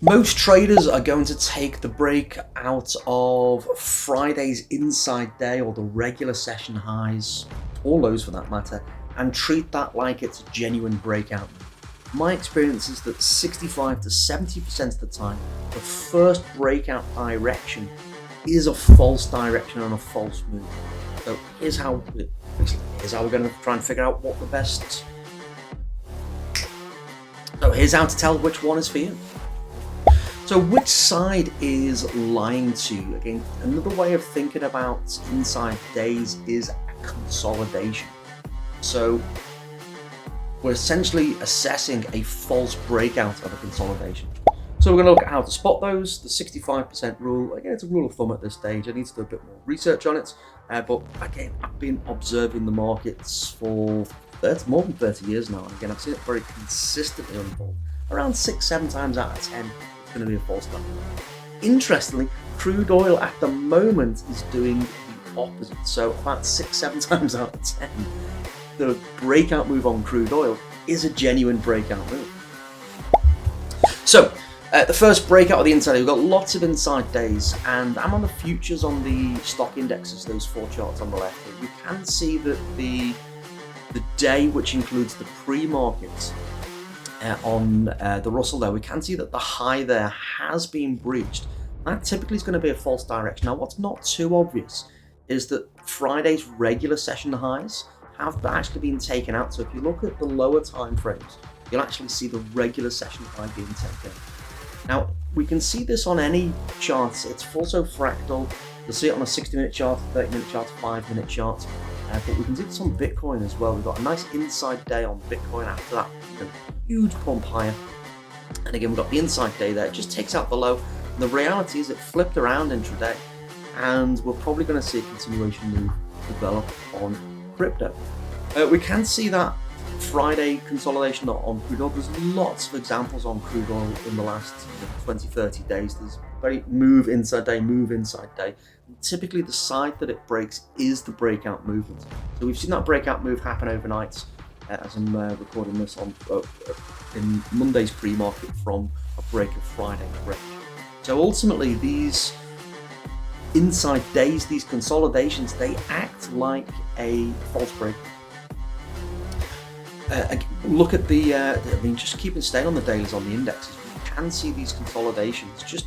Most traders are going to take the break out of Friday's inside day or the regular session highs, or lows for that matter, and treat that like it's a genuine breakout. My experience is that 65 to 70% of the time, the first breakout direction is a false direction and a false move. So here's how we're going to try and figure out what the best. So here's how to tell which one is for you. So which side is lying to? Again, another way of thinking about inside days is consolidation. So we're essentially assessing a false breakout of a consolidation. So we're going to look at how to spot those. The 65% rule, again, it's a rule of thumb at this stage. I need to do a bit more research on it. But again, I've been observing the markets for more than 30 years now. And again, I've seen it very consistently unfold. Around 6-7 times out of 10, it's going to be a false start. Interestingly, crude oil at the moment is doing the opposite. So about 6-7 times out of 10, the breakout move on crude oil is a genuine breakout move. So the first breakout of the inside, we've got lots of inside days, and I'm on the futures on the stock indexes, those 4 charts on the left. You can see that the day, which includes the pre-market on the Russell there, we can see that the high there has been breached. That typically is going to be a false direction. Now, what's not too obvious is that Friday's regular session highs have actually been taken out. So if you look at the lower time frames, you'll actually see the regular session high being taken. Now, we can see this on any charts. It's also fractal. You'll see it on a 60-minute chart, 30-minute chart, 5-minute chart. But we can see this on Bitcoin as well. We've got a nice inside day on Bitcoin after that huge pump higher. And again, we've got the inside day there. It just takes out the low. And the reality is it flipped around intraday. And we're probably going to see a continuation move develop on crypto. We can see that Friday consolidation on crude oil. There's lots of examples on crude oil in the last 20-30 days. There's very move inside day. And typically the side that it breaks is the breakout movement. So we've seen that breakout move happen overnight as I'm recording this on in Monday's pre-market from a break of Friday range. So ultimately these inside days, these consolidations, they act like a false break. Look at just keeping staying on the dailies on the indexes, we can see these consolidations just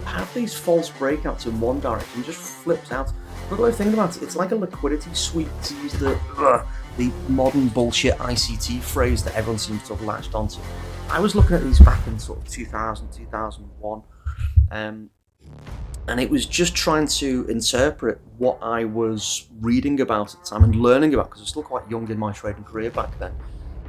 have these false breakouts in one direction, just flips out. Another way of thinking about it, it's like a liquidity sweep, to use the modern bullshit ICT phrase that everyone seems to have latched onto. I was looking at these back in sort of 2000, 2001, and it was just trying to interpret what I was reading about at the time and learning about, because I was still quite young in my trading career back then.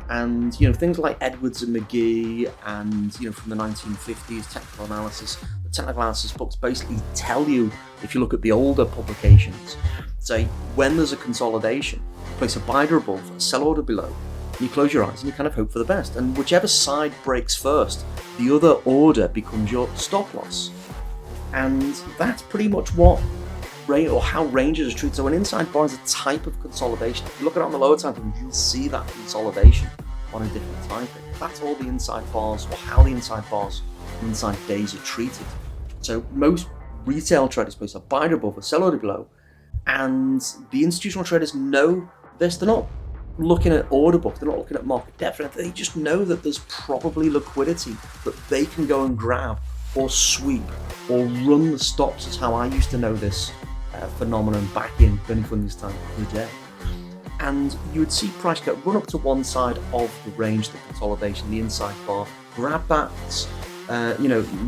And things like Edwards and McGee and from the 1950s technical analysis, the technical analysis books basically tell you, if you look at the older publications, say when there's a consolidation, place a buy order above, a sell order below, and you close your eyes and you kind of hope for the best. And whichever side breaks first, the other order becomes your stop loss. And that's pretty much how ranges are treated. So an inside bar is a type of consolidation. If you look at it on the lower time frame, you'll see that consolidation on a different time frame. That's all the inside bars, or how the inside bars, inside days are treated. So most retail traders place a buy order above, a sell order below, and the institutional traders know this. They're not looking at order book, they're not looking at market depth, they just know that there's probably liquidity that they can go and grab or sweep or run the stops. Is how I used to know this phenomenon back in Bernie Funding's time of the day. And you would see price get run up to one side of the range, the consolidation, the inside bar, grab that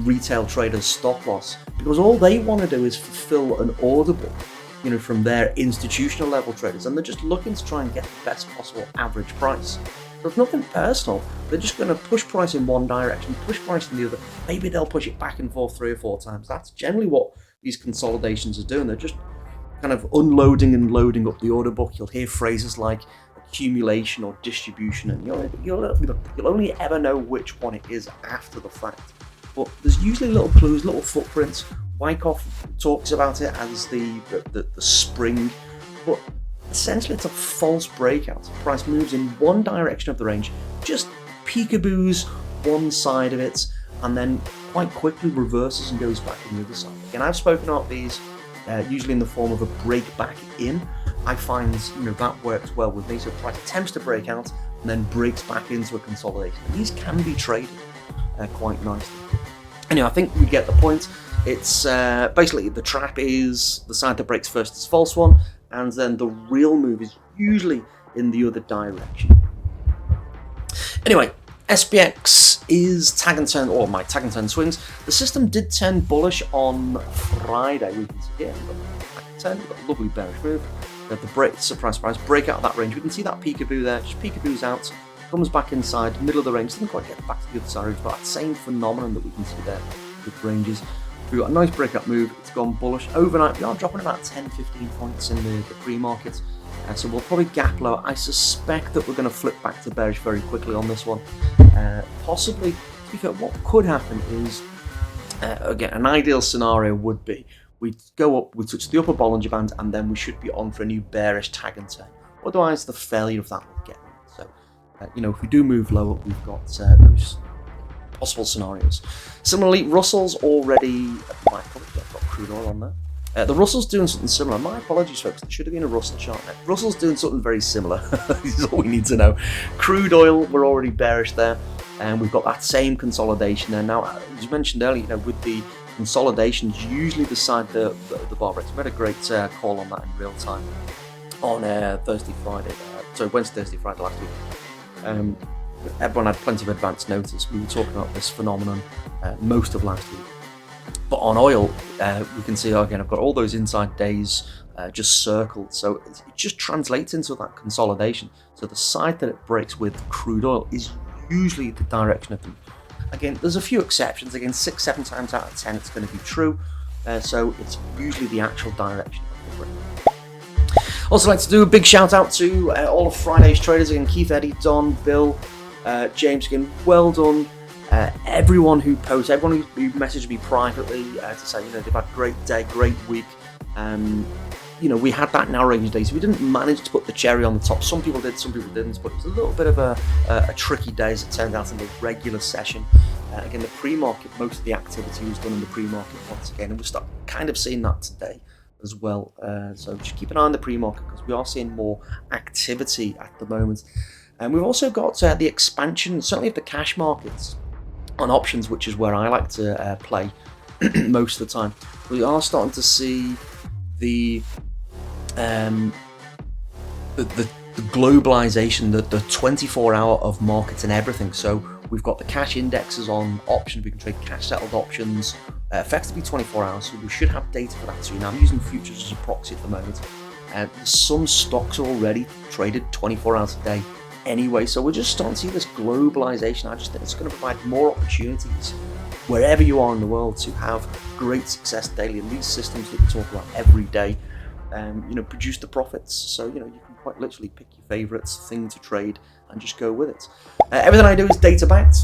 retail trader's stop loss, because all they want to do is fulfill an order book from their institutional level traders, and they're just looking to try and get the best possible average price. So it's nothing personal. They're just going to push price in one direction, push price in the other. Maybe they'll push it back and forth 3 or 4 times. That's generally what these consolidations are doing. They're just kind of unloading and loading up the order book. You'll hear phrases like accumulation or distribution, and you'll only ever know which one it is after the fact. But there's usually little clues, little footprints. Wyckoff talks about it as the spring, but essentially it's a false breakout. Price moves in one direction of the range, just peekaboos one side of it, and then quite quickly reverses and goes back on the other side. Again, I've spoken about these usually in the form of a break back in. I find that works well with me. So price attempts to break out and then breaks back into a consolidation. And these can be traded quite nicely. Anyway, I think we get the point. It's basically the trap is the side that breaks first is false one, and then the real move is usually in the other direction. Anyway, SPX is tag and turn, or my tag and turn swings. The system did turn bullish on Friday. We can see here, we've got the tag and turn, we've got a lovely bearish move. We have the break, surprise, break out of that range. We can see that peekaboo there, just peekaboos out, comes back inside, middle of the range, doesn't quite get back to the other side, but that same phenomenon that we can see there with ranges. We've got a nice breakout move, it's gone bullish. Overnight, we are dropping about 10-15 points in the pre-market. So we'll probably gap lower. I suspect that we're going to flip back to bearish very quickly on this one. Possibly, to be fair, what could happen is, again, an ideal scenario would be we go up, we touch the upper Bollinger Band, and then we should be on for a new bearish tag and turn. Otherwise, the failure of that will get me. So, if we do move lower, we've got those possible scenarios. Similarly, Russell's already, my apologies, I've got crude oil on there. The Russell's doing something similar. My apologies, folks. There should have been a Russell chart there. Russell's doing something very similar. This is all we need to know. Crude oil, we're already bearish there, and we've got that same consolidation there. Now, as you mentioned earlier, with the consolidations, usually the side the bar breaks. We had a great call on that in real time on Wednesday, Thursday, Friday last week. Everyone had plenty of advance notice. We were talking about this phenomenon most of last week. But on oil, we can see, again, I've got all those inside days just circled. So it just translates into that consolidation. So the side that it breaks with crude oil is usually the direction of the move. Again, there's a few exceptions. Again, 6-7 times out of 10, it's going to be true. So it's usually the actual direction of the break. Also, like to do a big shout out to all of Friday's traders. Again, Keith, Eddie, Don, Bill, James, again, well done. Everyone who posts, everyone who messaged me privately to say, they've had a great day, great week. We had that narrow range day, so we didn't manage to put the cherry on the top. Some people did, some people didn't, but it was a little bit of a tricky day as it turned out in the regular session. Again, the pre-market, most of the activity was done in the pre-market once again, and we're kind of seeing that today as well. So just keep an eye on the pre-market because we are seeing more activity at the moment. And we've also got the expansion, certainly of the cash markets on options, which is where I like to play most of the time. We are starting to see the globalization, the 24-hour of markets and everything. So we've got the cash indexes on options. We can trade cash settled options effectively 24 hours. So we should have data for that too. Now I'm using futures as a proxy at the moment. Some stocks are already traded 24 hours a day anyway. So we're just starting to see this globalization. I just think it's going to provide more opportunities wherever you are in the world to have great success daily. And these systems that we talk about every day, produce the profits. So, you can quite literally pick your favorites thing to trade and just go with it. Everything I do is data backed.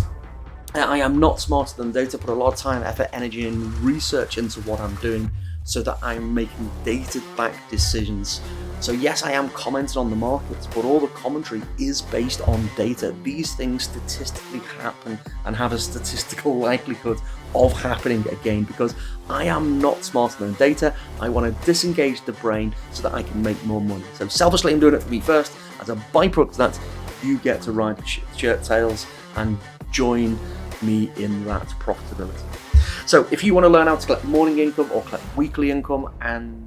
I am not smarter than data, put a lot of time, effort, energy and research into what I'm doing so that I'm making data-backed decisions. So yes, I am commenting on the markets, but all the commentary is based on data. These things statistically happen and have a statistical likelihood of happening again because I am not smarter than data. I want to disengage the brain so that I can make more money. So selfishly, I'm doing it for me first. As a byproduct of that, you get to ride the shirt tails and join me in that profitability. So if you want to learn how to collect morning income or collect weekly income and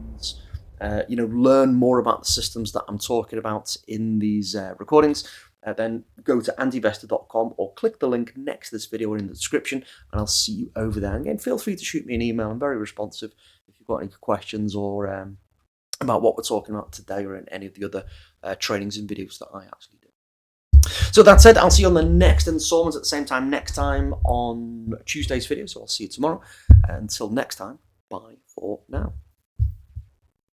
learn more about the systems that I'm talking about in these recordings, then go to andyvestor.com or click the link next to this video or in the description and I'll see you over there. And again, feel free to shoot me an email. I'm very responsive if you've got any questions or about what we're talking about today or in any of the other trainings and videos that I actually do. So that said, I'll see you on the next installment at the same time next time on Tuesday's video. So I'll see you tomorrow. Until next time, bye for now.